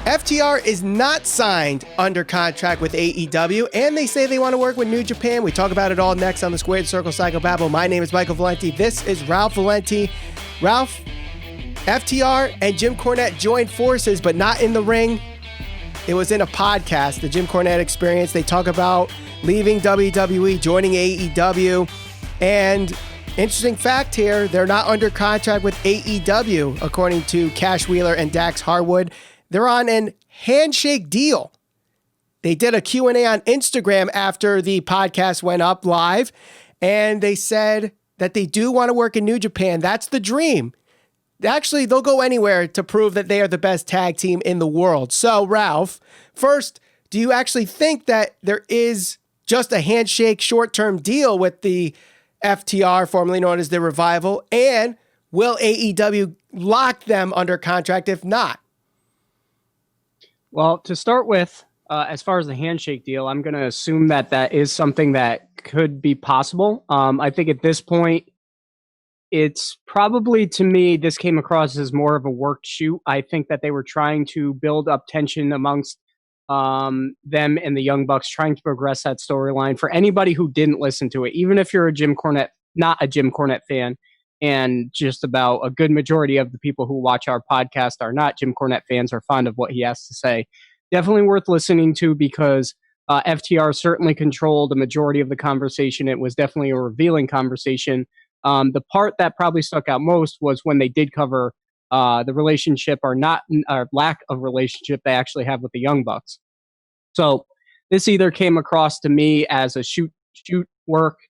FTR is not signed under contract with AEW, and they say they want to work with New Japan. We talk about it all next on the Squared Circle Psychobabble. My name is Michael Valenti. This is Ralph Valenti. Ralph, FTR and Jim Cornette joined forces, but not in the ring. It was in a podcast, the Jim Cornette Experience. They talk about leaving WWE, joining AEW, and interesting fact here, they're not under contract with AEW, according to Cash Wheeler and Dax Harwood. They're on an handshake deal. They did a Q&A on Instagram after the podcast went up live, and they said that they do want to work in New Japan. That's the dream. Actually, they'll go anywhere to prove that they are the best tag team in the world. So, Ralph, first, do you actually think that there is just a handshake short-term deal with the FTR, formerly known as the Revival, and will AEW lock them under contract if not? Well, to start with, as far as the handshake deal, I'm going to assume that that is something that could be possible. I think at this point, it's probably, to me, this came across as more of a worked shoot. I think that they were trying to build up tension amongst them and the Young Bucks, trying to progress that storyline. For anybody who didn't listen to it, even if you're not a Jim Cornette fan, and just about a good majority of the people who watch our podcast are not Jim Cornette fans, are fond of what he has to say. Definitely worth listening to because FTR certainly controlled a majority of the conversation. It was definitely a revealing conversation. The part that probably stuck out most was when they did cover the relationship or lack of relationship they actually have with the Young Bucks. So this either came across to me as a shoot work,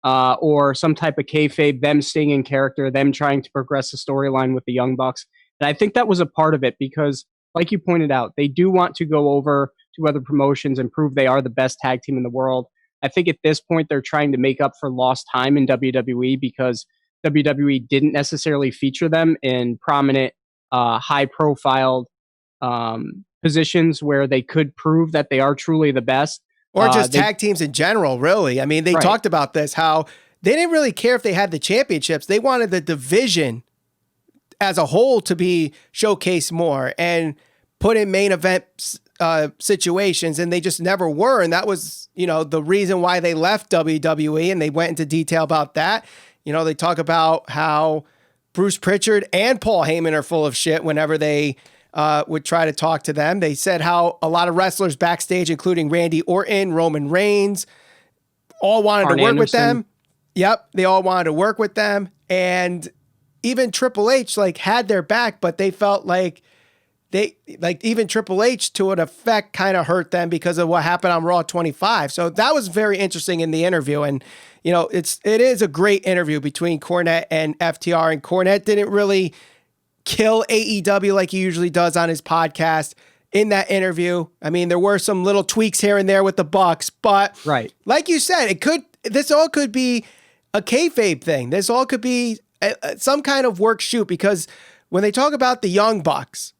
or some type of kayfabe, them staying in character, them trying to progress the storyline with the Young Bucks. And I think that was a part of it because, like you pointed out, they do want to go over to other promotions and prove they are the best tag team in the world. I think at this point, they're trying to make up for lost time in WWE because WWE didn't necessarily feature them in prominent, high-profile positions where they could prove that they are truly the best. Or just tag teams in general, really. I mean, they talked about this, how they didn't really care if they had the championships. They wanted the division as a whole to be showcased more and put in main event situations, and they just never were. And that was, the reason why they left WWE, and they went into detail about that. They talk about how Bruce Pritchard and Paul Heyman are full of shit whenever they would try to talk to them. They said how a lot of wrestlers backstage, including Randy Orton, Roman Reigns, all wanted to work with them. Yep, they all wanted to work with them. And even Triple H had their back, but they felt like even Triple H to an effect kind of hurt them because of what happened on Raw 25. So that was very interesting in the interview. And, it is a great interview between Cornette and FTR, and Cornette didn't really kill AEW like he usually does on his podcast in that interview. I mean, there were some little tweaks here and there with the Bucks, but like you said, this all could be a kayfabe thing. This all could be some kind of work shoot, because when they talk about the Young Bucks,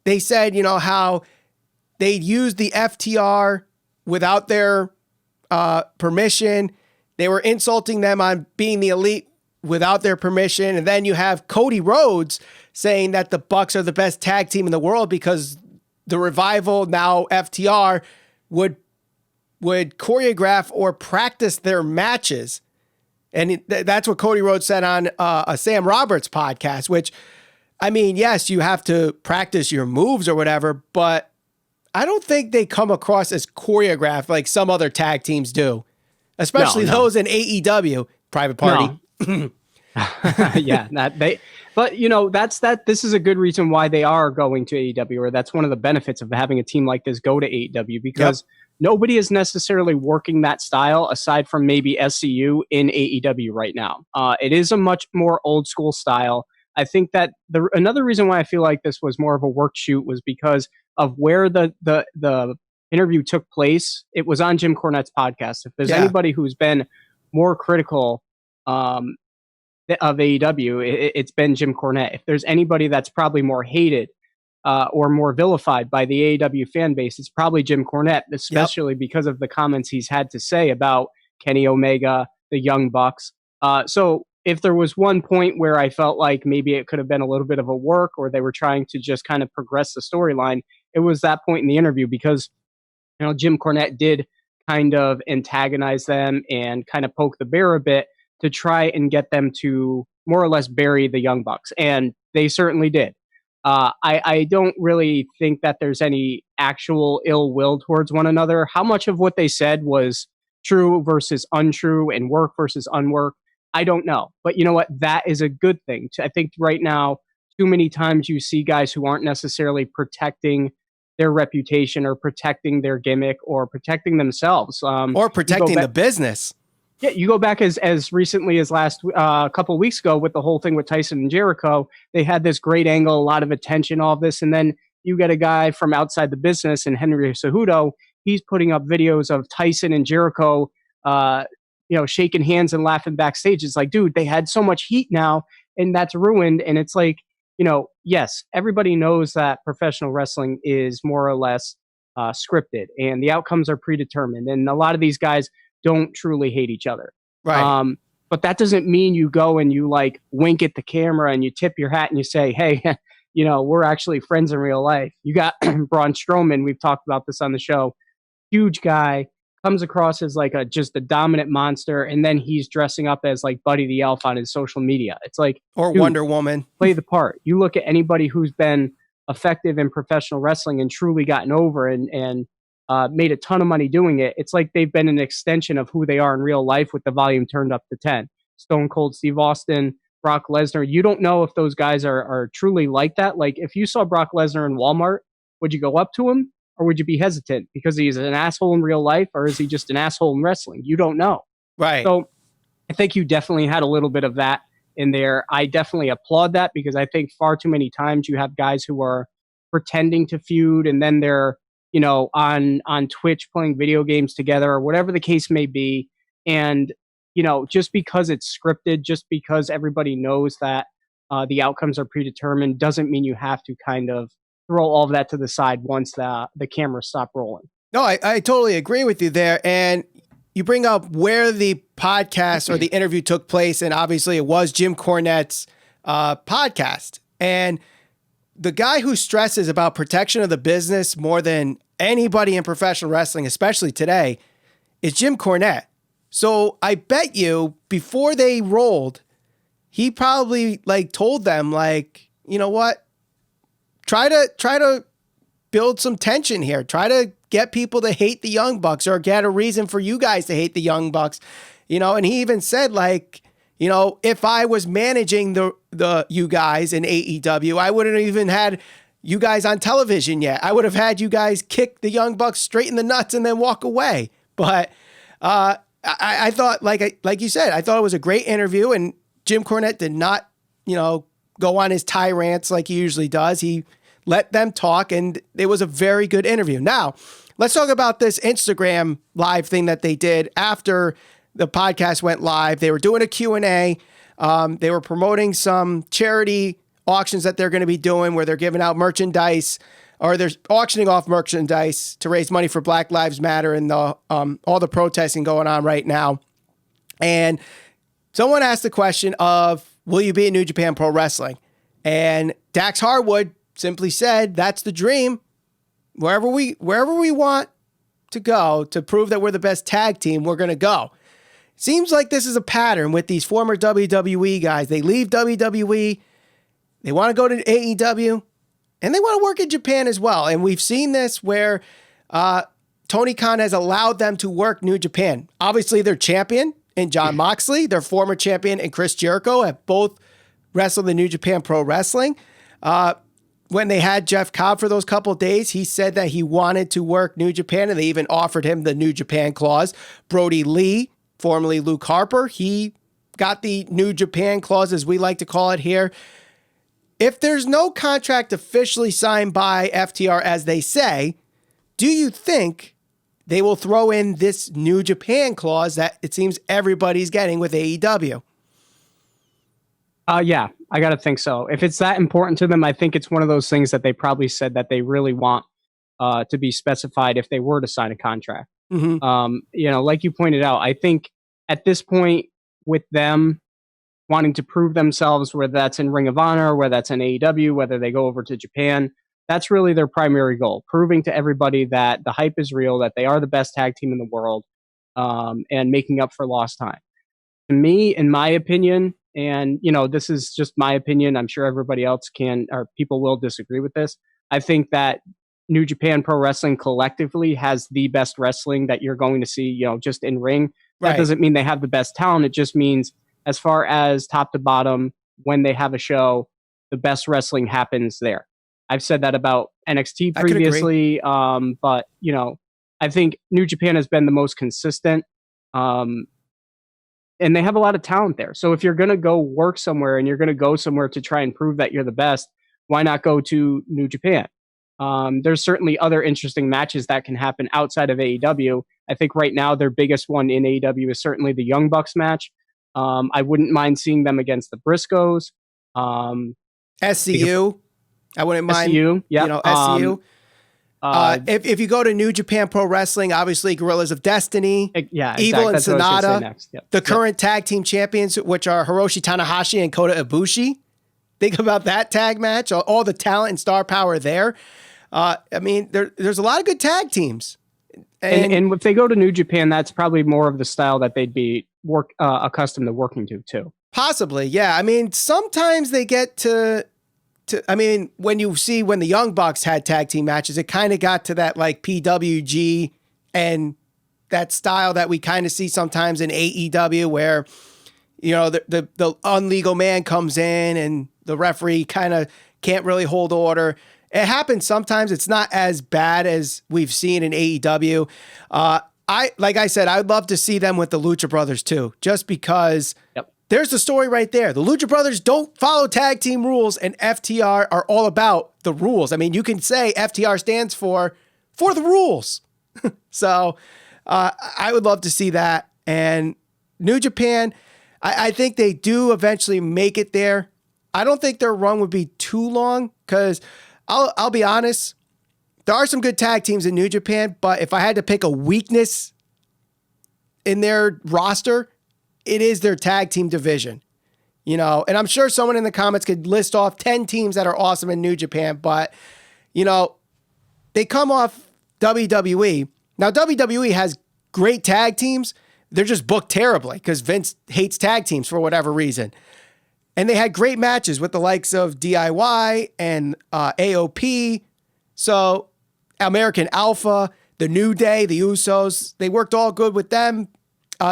they said, how they used the FTR without their permission. They were insulting them on being the elite without their permission. And then you have Cody Rhodes saying that the Bucks are the best tag team in the world because the Revival, now FTR, would choreograph or practice their matches. And that's what Cody Rhodes said on a Sam Roberts podcast, which, I mean, yes, you have to practice your moves or whatever, but I don't think they come across as choreographed like some other tag teams do, especially those in AEW. Private Party. No. This is a good reason why they are going to AEW, or that's one of the benefits of having a team like this go to AEW, because nobody is necessarily working that style aside from maybe SCU in AEW right now. It is a much more old school style. I think that another reason why I feel like this was more of a work shoot was because of where the interview took place. It was on Jim Cornette's podcast. If there's anybody who's been more critical of AEW, it's been Jim Cornette. If there's anybody that's probably more hated or more vilified by the AEW fan base, it's probably Jim Cornette, especially because of the comments he's had to say about Kenny Omega, the Young Bucks. So if there was one point where I felt like maybe it could have been a little bit of a work or they were trying to just kind of progress the storyline, it was that point in the interview because, Jim Cornette did kind of antagonize them and kind of poke the bear a bit to try and get them to more or less bury the Young Bucks. And they certainly did. I don't really think that there's any actual ill will towards one another. How much of what they said was true versus untrue and work versus unwork, I don't know. But you know what? That is a good thing. I think right now, too many times you see guys who aren't necessarily protecting their reputation or protecting their gimmick or protecting themselves. Or protecting the business. Yeah, you go back as recently as last couple of weeks ago with the whole thing with Tyson and Jericho. They had this great angle, a lot of attention, all this, and then you get a guy from outside the business, and Henry Cejudo. He's putting up videos of Tyson and Jericho, shaking hands and laughing backstage. It's like, dude, they had so much heat now, and that's ruined. And it's like, yes, everybody knows that professional wrestling is more or less scripted, and the outcomes are predetermined, and a lot of these guys don't truly hate each other. Right. But that doesn't mean you go and you like wink at the camera and you tip your hat and you say, hey, we're actually friends in real life. You got Braun Strowman. We've talked about this on the show. Huge guy, comes across as like just a dominant monster. And then he's dressing up as like Buddy the Elf on his social media. It's like, or dude, Wonder Woman. Play the part. You look at anybody who's been effective in professional wrestling and truly gotten over and made a ton of money doing it. It's like they've been an extension of who they are in real life with the volume turned up to 10. Stone Cold Steve Austin, Brock Lesnar. You don't know if those guys are truly like that. Like if you saw Brock Lesnar in Walmart, would you go up to him or would you be hesitant because he's an asshole in real life or is he just an asshole in wrestling? You don't know. Right. So I think you definitely had a little bit of that in there. I definitely applaud that because I think far too many times you have guys who are pretending to feud and then they're on Twitch playing video games together or whatever the case may be. And, just because it's scripted, just because everybody knows that the outcomes are predetermined doesn't mean you have to kind of throw all of that to the side once the cameras stop rolling. No, I totally agree with you there. And you bring up where the podcast or the interview took place. And obviously it was Jim Cornette's podcast. And the guy who stresses about protection of the business more than anybody in professional wrestling, especially today, is Jim Cornette. So I bet you before they rolled, he probably told them you know what? Try to build some tension here. Try to get people to hate the Young Bucks or get a reason for you guys to hate the Young Bucks. And he even said if I was managing the you guys in AEW, I wouldn't have even had you guys on television yet. I would have had you guys kick the Young Bucks straight in the nuts and then walk away. But I thought, like you said, I thought it was a great interview, and Jim Cornette did not, go on his tirades like he usually does. He let them talk, and it was a very good interview. Now, let's talk about this Instagram live thing that they did after the podcast went live. They were doing a Q&A. They were promoting some charity auctions that they're going to be doing where they're giving out merchandise or they're auctioning off merchandise to raise money for Black Lives Matter and all the protesting going on right now. And someone asked the question of, will you be at New Japan Pro Wrestling? And Dax Harwood simply said, that's the dream. Wherever we want to go to prove that we're the best tag team, we're going to go. Seems like this is a pattern with these former WWE guys. They leave WWE, they want to go to AEW, and they want to work in Japan as well. And we've seen this where Tony Khan has allowed them to work New Japan. Obviously, their champion in Jon Moxley, their former champion in Chris Jericho have both wrestled in New Japan Pro Wrestling. When they had Jeff Cobb for those couple of days, he said that he wanted to work New Japan, and they even offered him the New Japan clause. Brody Lee, formerly Luke Harper, he got the New Japan clause, as we like to call it here. If there's no contract officially signed by FTR, as they say, do you think they will throw in this New Japan clause that it seems everybody's getting with AEW? Yeah, I got to think so. If it's that important to them, I think it's one of those things that they probably said that they really want to be specified if they were to sign a contract. Mm-hmm. Like you pointed out, I think at this point with them, wanting to prove themselves, whether that's in Ring of Honor, whether that's in AEW, whether they go over to Japan. That's really their primary goal, proving to everybody that the hype is real, that they are the best tag team in the world, and making up for lost time. To me, in my opinion, and this is just my opinion, I'm sure everybody else can, or people will disagree with this. I think that New Japan Pro Wrestling collectively has the best wrestling that you're going to see, just in ring. That doesn't mean they have the best talent. It just means, as far as top to bottom, when they have a show, the best wrestling happens there. I've said that about NXT previously, but I think New Japan has been the most consistent, and they have a lot of talent there. So if you're going to go work somewhere and you're going to go somewhere to try and prove that you're the best, why not go to New Japan? There's certainly other interesting matches that can happen outside of AEW. I think right now their biggest one in AEW is certainly the Young Bucks match. I wouldn't mind seeing them against the Briscoes. SCU. I wouldn't mind. SCU, yeah. SCU. If you go to New Japan Pro Wrestling, obviously Guerrillas of Destiny, Evil and Sonata, the current tag team champions, which are Hiroshi Tanahashi and Kota Ibushi. Think about that tag match, all the talent and star power there. I mean, there's a lot of good tag teams. And if they go to New Japan, that's probably more of the style that they'd be accustomed to working to, too. Possibly, yeah. I mean, sometimes they get to I mean, when the Young Bucks had tag team matches, it kind of got to that like PWG and that style that we kind of see sometimes in AEW, where, the unlegal man comes in and the referee kind of can't really hold order. It happens sometimes. It's not as bad as we've seen in AEW. Like I said, I'd love to see them with the Lucha Brothers too, just because there's the story right there. The Lucha Brothers don't follow tag team rules, and FTR are all about the rules. I mean, you can say FTR stands for the rules. So I would love to see that. And New Japan, I think they do eventually make it there. I don't think their run would be too long, because I'll be honest, there are some good tag teams in New Japan, but if I had to pick a weakness in their roster, it is their tag team division, and I'm sure someone in the comments could list off 10 teams that are awesome in New Japan, but, they come off WWE. Now, WWE has great tag teams. They're just booked terribly because Vince hates tag teams for whatever reason. And they had great matches with the likes of DIY and AOP. So American Alpha, the New Day, the Usos, they worked all good with them.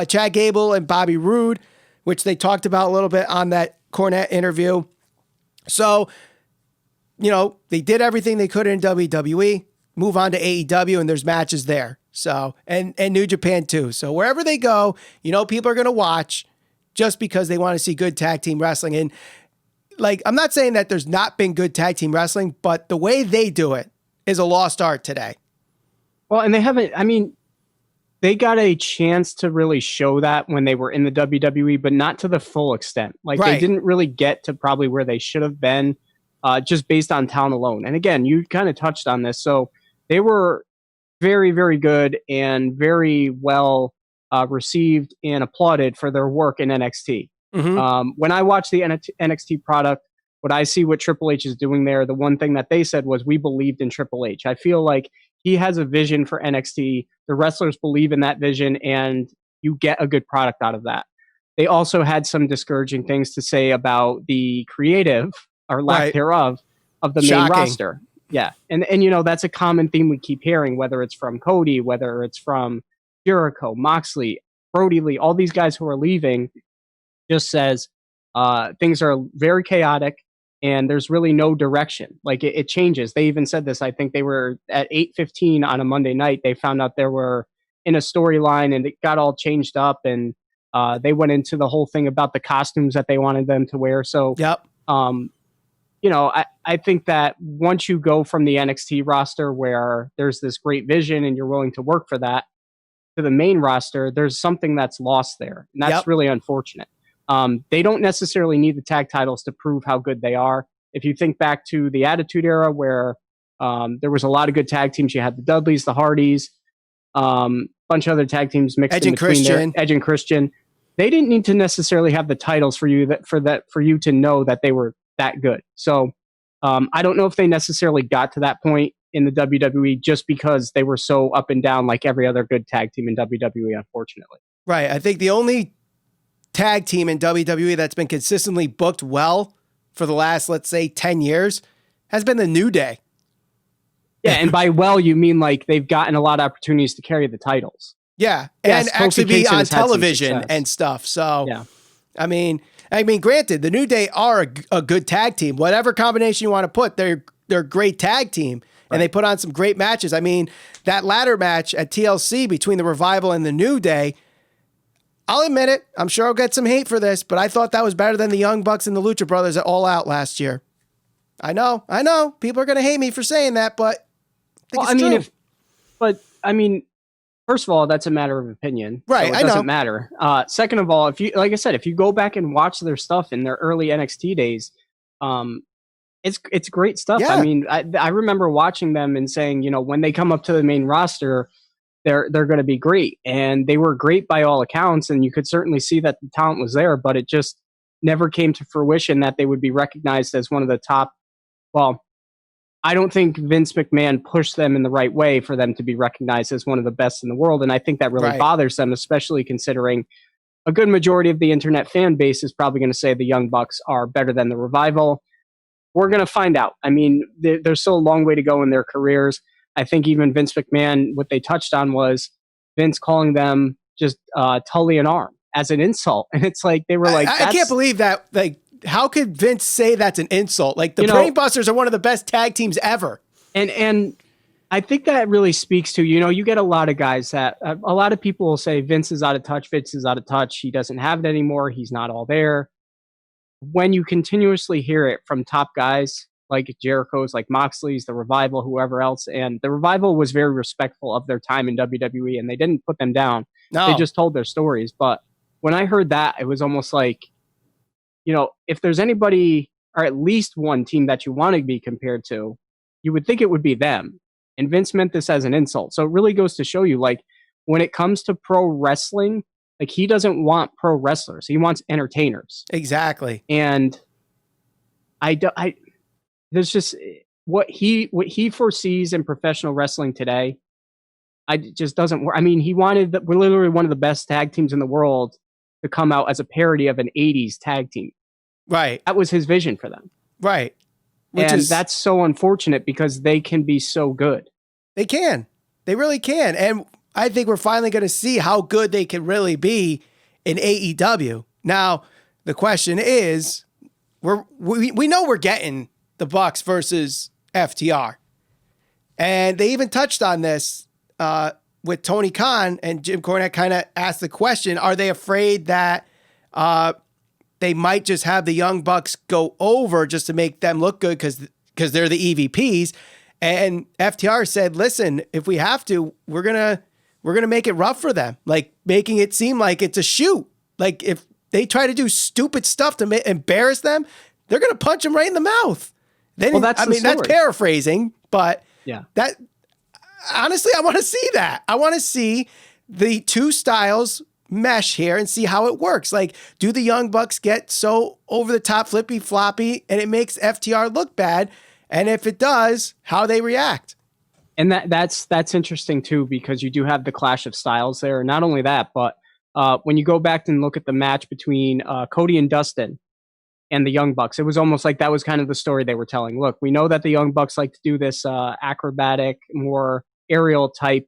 Chad Gable and Bobby Roode, which they talked about a little bit on that Cornette interview. So, they did everything they could in WWE, move on to AEW, and there's matches there. So, and New Japan too. So wherever they go, people are going to watch just because they want to see good tag team wrestling. And like, I'm not saying that there's not been good tag team wrestling, but the way they do it is a lost art today. Well, and they got a chance to really show that when they were in the WWE, but not to the full extent. Like, They didn't really get to probably where they should have been, just based on talent alone. And again, you kind of touched on this. So they were very, very good and very well received and applauded for their work in NXT. Mm-hmm. When I watch the NXT product, what I see what Triple H is doing there, the one thing that they said was, we believed in Triple H. I feel like he has a vision for NXT. The wrestlers believe in that vision, and you get a good product out of that. They also had some discouraging things to say about the creative, or lack thereof, of the main roster. Yeah. And that's a common theme we keep hearing, whether it's from Cody, whether it's from Jericho, Moxley, Brody Lee, all these guys who are leaving, just says things are very chaotic and there's really no direction. Like, it changes. They even said this. I think they were at 8:15 on a Monday night. They found out they were in a storyline and it got all changed up, and they went into the whole thing about the costumes that they wanted them to wear. So, I think that once you go from the NXT roster, where there's this great vision and you're willing to work for that, to the main roster, there's something that's lost there. And that's really unfortunate. They don't necessarily need the tag titles to prove how good they are. If you think back to the Attitude Era, where there was a lot of good tag teams, you had the Dudleys, the Hardys, bunch of other tag teams mixed in between there. Edge and Christian. they didn't need to necessarily have the titles for you for you to know that they were that good. So I don't know if they necessarily got to that point in the WWE just because they were so up and down like every other good tag team in WWE, unfortunately. Right. I think the only tag team in WWE that's been consistently booked well for the last, let's say, 10 years has been the New Day. Yeah, and by well, you mean like they've gotten a lot of opportunities to carry the titles. Yeah, yes, and actually be on television and and stuff. So, yeah. I mean, granted, the New Day are a good tag team. Whatever combination you want to put, they're a great tag team, and they put on some great matches. I mean, that ladder match at TLC between the Revival and the New Day, I'll admit it. I'm sure I'll get some hate for this, but I thought that was better than the Young Bucks and the Lucha Brothers at All Out last year. I know. People are going to hate me for saying that, but I think it's true. First of all, that's a matter of opinion. Right, so it doesn't matter. Second of all, if you go back and watch their stuff in their early NXT days, it's great stuff. Yeah. I mean, I remember watching them and saying, when they come up to the main roster, they're going to be great, and they were great by all accounts, and you could certainly see that the talent was there, but it just never came to fruition that they would be recognized as one of the top. Well, I don't think Vince McMahon pushed them in the right way for them to be recognized as one of the best in the world. And I think that really bothers them, especially considering a good majority of the internet fan base is probably going to say the Young Bucks are better than the Revival. We're going to find out. I mean, there's still a long way to go in their careers. I think even Vince McMahon, what they touched on was Vince calling them just Tully and Arm as an insult. And it's like, they were like, I can't believe that. Like, how could Vince say that's an insult? Like, the Brainbusters are one of the best tag teams ever. And I think that really speaks to, you get a lot of guys that a lot of people will say Vince is out of touch. Vince is out of touch. He doesn't have it anymore. He's not all there. When you continuously hear it from top guys like Jericho's, like Moxley's, the Revival, whoever else, and the Revival was very respectful of their time in WWE, and they didn't put them down. No. They just told their stories. But when I heard that, it was almost like, if there's anybody or at least one team that you want to be compared to, you would think it would be them. And Vince meant this as an insult. So it really goes to show you, like, when it comes to pro wrestling, like, he doesn't want pro wrestlers. He wants entertainers. Exactly. And there's just what he foresees in professional wrestling today. It just doesn't work. I mean, we're literally one of the best tag teams in the world to come out as a parody of an 80s tag team. Right. That was his vision for them. Right. That's so unfortunate because they can be so good. They can. They really can. And I think we're finally going to see how good they can really be in AEW. Now, the question is, we know we're getting the Bucks versus FTR. And they even touched on this with Tony Khan, and Jim Cornette kind of asked the question, are they afraid that they might just have the Young Bucks go over just to make them look good because they're the EVPs? And FTR said, listen, if we have to, we're gonna make it rough for them, like making it seem like it's a shoot. Like, if they try to do stupid stuff to embarrass them, they're gonna punch them right in the mouth. That's paraphrasing, but yeah, that honestly, I want to see that. I want to see the two styles mesh here and see how it works. Like, do the Young Bucks get so over the top, flippy floppy, and it makes FTR look bad? And if it does, how they react. And that's interesting too, because you do have the clash of styles there. Not only that, but when you go back and look at the match between Cody and Dustin and the Young Bucks, it was almost like that was kind of the story they were telling. Look, we know that the Young Bucks like to do this acrobatic, more aerial type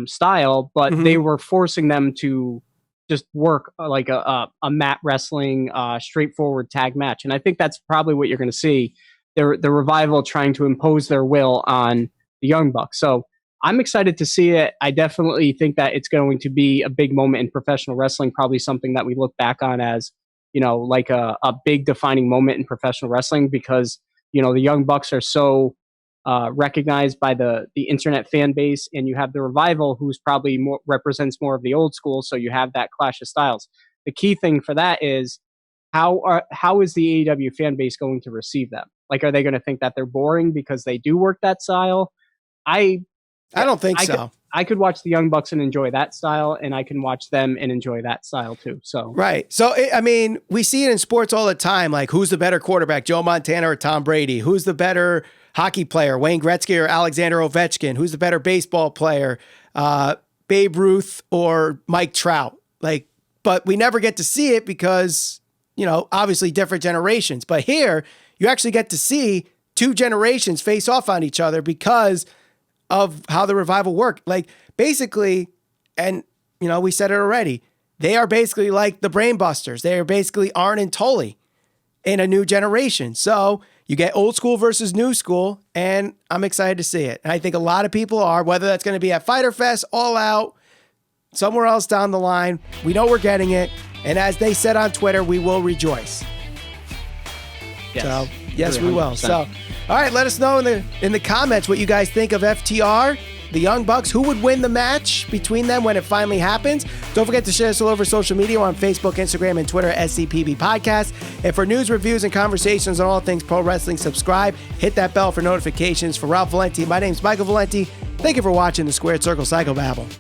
style, but they were forcing them to just work like a mat wrestling, straightforward tag match. And I think that's probably what you're going to see. The Revival trying to impose their will on the Young Bucks. So I'm excited to see it. I definitely think that it's going to be a big moment in professional wrestling, probably something that we look back on as, like a big defining moment in professional wrestling, because, the Young Bucks are so recognized by the internet fan base, and you have the Revival, who's probably represents more of the old school. So you have that clash of styles. The key thing for that is how is the AEW fan base going to receive them? Like, are they going to think that they're boring because they do work that style? I don't think so. I could watch the Young Bucks and enjoy that style, and I can watch them and enjoy that style too. So right. So I mean, we see it in sports all the time. Like, who's the better quarterback, Joe Montana or Tom Brady? Who's the better hockey player, Wayne Gretzky or Alexander Ovechkin? Who's the better baseball player, Babe Ruth or Mike Trout? Like, but we never get to see it because, you know, obviously different generations. But here, you actually get to see two generations face off on each other because of how the Revival worked. Like, basically, and, you know, we said it already, they are basically like the Brainbusters. They are basically Arn and Tully in a new generation. So you get old school versus new school, and I'm excited to see it. And I think a lot of people are, whether that's going to be at Fyter Fest, All Out, somewhere else down the line. We know we're getting it. And as they said on Twitter, we will rejoice. Yes. So, yes, we will. 100%. So, all right, let us know in the comments what you guys think of FTR, the Young Bucks. Who would win the match between them when it finally happens? Don't forget to share us all over social media on Facebook, Instagram, and Twitter, SCPB Podcast. And for news, reviews, and conversations on all things pro wrestling, subscribe. Hit that bell for notifications. For Ralph Valenti, my name's Michael Valenti. Thank you for watching the Squared Circle Psychobabble.